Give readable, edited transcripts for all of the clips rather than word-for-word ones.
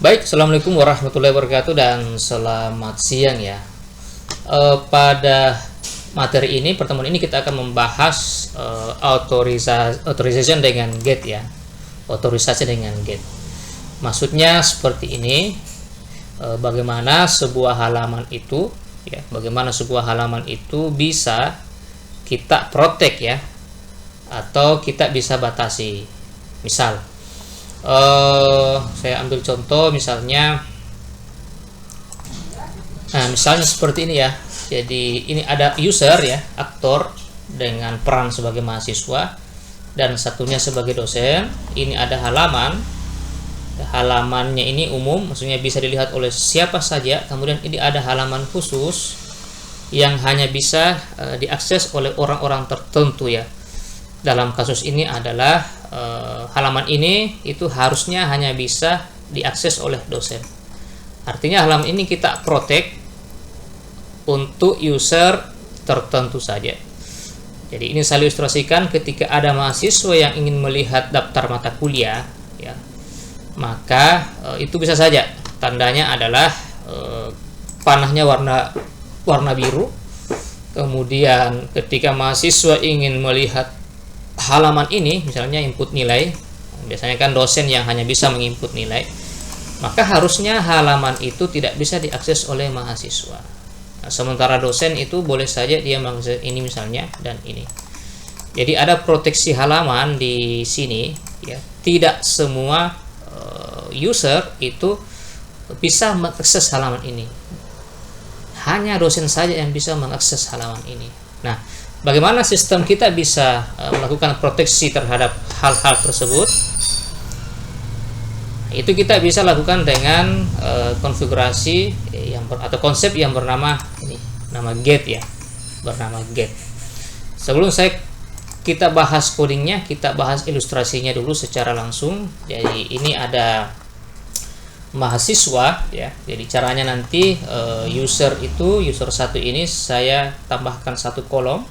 Baik, assalamualaikum warahmatullahi wabarakatuh dan selamat siang ya. Pada materi ini, pertemuan ini kita akan membahas authorization dengan get ya, otorisasi dengan get. Maksudnya seperti ini, bagaimana sebuah halaman itu, ya, bagaimana sebuah halaman itu bisa kita protect ya, atau kita bisa batasi. Misal, saya ambil contoh misalnya, misalnya seperti ini ya. Jadi ini ada user ya, aktor dengan peran sebagai mahasiswa dan satunya sebagai dosen. Ini ada halaman, halamannya ini umum, maksudnya bisa dilihat oleh siapa saja. Kemudian ini ada halaman khusus yang hanya bisa diakses oleh orang-orang tertentu ya. Dalam kasus ini adalah halaman ini itu harusnya hanya bisa diakses oleh dosen. Artinya halaman ini kita protect untuk user tertentu saja. Jadi ini saya ilustrasikan ketika ada mahasiswa yang ingin melihat daftar mata kuliah ya, maka itu bisa saja tandanya adalah panahnya warna biru. Kemudian ketika mahasiswa ingin melihat halaman ini, misalnya input nilai, biasanya kan dosen yang hanya bisa menginput nilai, maka harusnya halaman itu tidak bisa diakses oleh mahasiswa. Nah, sementara dosen itu boleh saja dia mengakses ini misalnya dan ini. Jadi ada proteksi halaman di sini ya. Tidak semua user itu bisa mengakses halaman ini. Hanya dosen saja yang bisa mengakses halaman ini. Nah, bagaimana sistem kita bisa melakukan proteksi terhadap hal-hal tersebut? Itu kita bisa lakukan dengan konfigurasi atau konsep yang bernama ini, nama get ya, bernama get. Sebelum kita bahas codingnya, kita bahas ilustrasinya dulu secara langsung. Jadi ini ada mahasiswa ya. Jadi caranya nanti user satu ini saya tambahkan satu kolom.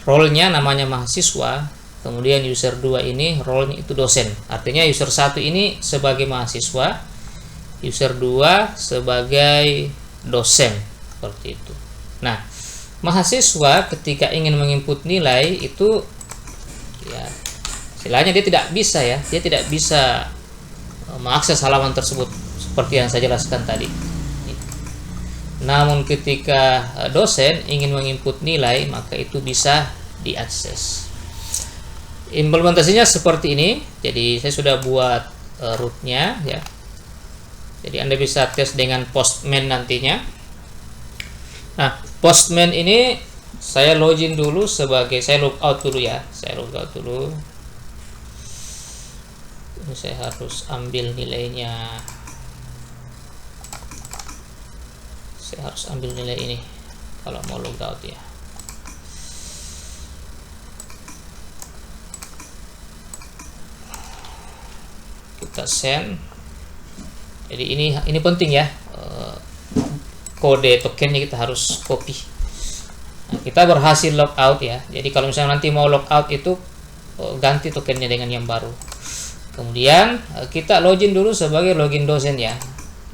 Role-nya namanya mahasiswa, kemudian user 2 ini role-nya itu dosen. Artinya user 1 ini sebagai mahasiswa, user 2 sebagai dosen, seperti itu. Nah, mahasiswa ketika ingin menginput nilai itu ya istilahnya dia tidak bisa ya, dia tidak bisa mengakses halaman tersebut seperti yang saya jelaskan tadi. Namun ketika dosen ingin menginput nilai, maka itu bisa diakses. Implementasinya seperti ini. Jadi saya sudah buat rootnya ya. Jadi Anda bisa tes dengan Postman nantinya. Nah, Postman ini saya login dulu sebagai, saya logout dulu ya. Saya logout dulu. Ini saya harus ambil nilainya. Saya harus ambil nilai ini kalau mau logout ya. Kita send. Jadi ini penting ya, kode tokennya kita harus copy. Nah, kita berhasil logout ya. Jadi kalau misalnya nanti mau logout itu ganti tokennya dengan yang baru. Kemudian kita login dulu sebagai login dosen ya.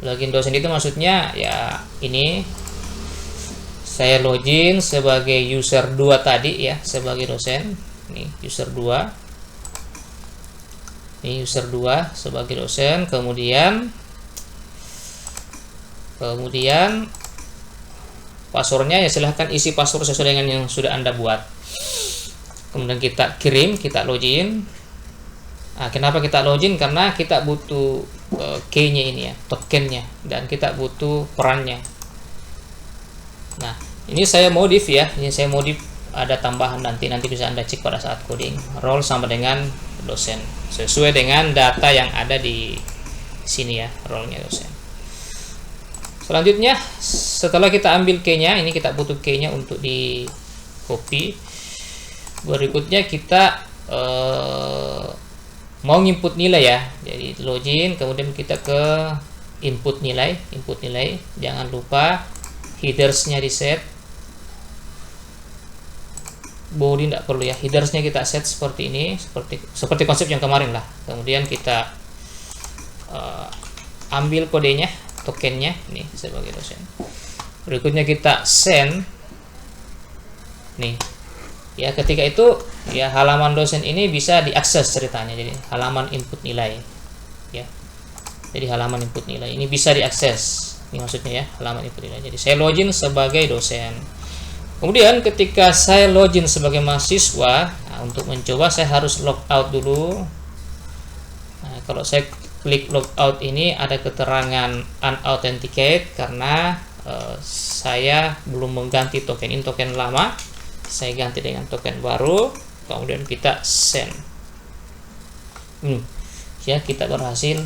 Login dosen itu maksudnya ya ini saya login sebagai user 2 tadi ya, sebagai dosen. Ini user 2. Ini user 2 sebagai dosen. Kemudian passwordnya ya silahkan isi password sesuai dengan yang sudah Anda buat. Kemudian kita kirim, kita login. Nah, kenapa kita login? Karena kita butuh key-nya ini ya, tokennya, dan kita butuh perannya. Nah, ini saya modif ya, ini saya modif, ada tambahan nanti bisa Anda cek pada saat coding. Role sama dengan dosen, sesuai dengan data yang ada di sini ya, role-nya dosen. Selanjutnya, setelah kita ambil key-nya, ini kita butuh key-nya untuk di copy. Berikutnya kita mau input nilai ya. Jadi login, kemudian kita ke input nilai. Jangan lupa headers-nya di set. Body tidak perlu ya, headers-nya kita set seperti ini, seperti konsep yang kemarin lah. Kemudian kita ambil kodenya, tokennya nih sebagai dosen. Berikutnya kita send nih ya. Ketika itu ya halaman dosen ini bisa diakses ceritanya, jadi halaman input nilai ya. Jadi halaman input nilai ini bisa diakses, ini maksudnya ya, halaman input nilai. Jadi saya login sebagai dosen. Kemudian ketika saya login sebagai mahasiswa, nah, untuk mencoba saya harus logout dulu. Nah, kalau saya klik logout ini ada keterangan unauthenticate karena saya belum mengganti token ini, token lama. Saya ganti dengan token baru. Kemudian kita send. Ya, kita berhasil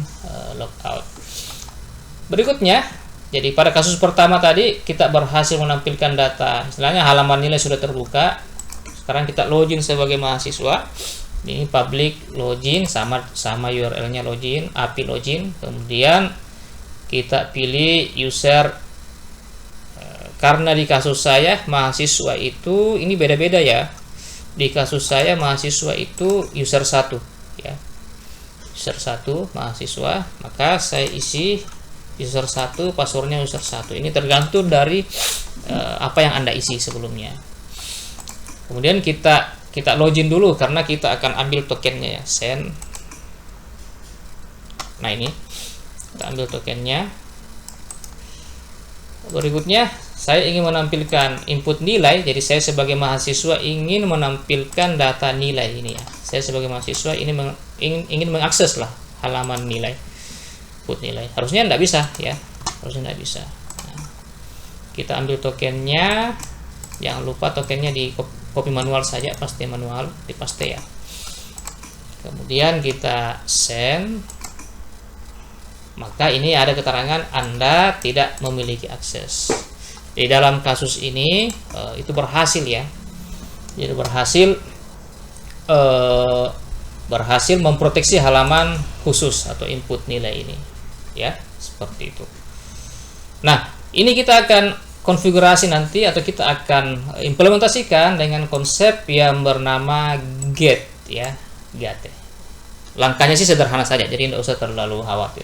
logout. Berikutnya, jadi pada kasus pertama tadi kita berhasil menampilkan data, istilahnya halaman nilai sudah terbuka. Sekarang kita login sebagai mahasiswa. Ini public login, sama URL-nya login, API login. Kemudian kita pilih user. Karena di kasus saya mahasiswa itu ini beda-beda ya. Di kasus saya mahasiswa itu user 1 ya. User 1 mahasiswa, maka saya isi user 1, passwordnya user 1. Ini tergantung dari apa yang Anda isi sebelumnya. Kemudian kita login dulu karena kita akan ambil tokennya ya, send. Nah, ini kita ambil tokennya. Berikutnya saya ingin menampilkan input nilai, jadi saya sebagai mahasiswa ingin menampilkan data nilai ini ya. Saya sebagai mahasiswa ini ingin mengakses lah halaman nilai, input nilai. Harusnya tidak bisa ya, harusnya tidak bisa. Nah, kita ambil tokennya, jangan lupa tokennya di copy manual saja, paste manual, dipaste ya. Kemudian kita send. Maka ini ada keterangan Anda tidak memiliki akses. Di dalam kasus ini itu berhasil ya. Jadi berhasil memproteksi halaman khusus atau input nilai ini ya, seperti itu. Nah, ini kita akan konfigurasi nanti atau kita akan implementasikan dengan konsep yang bernama get ya, get. Langkahnya sih sederhana saja, jadi tidak usah terlalu khawatir.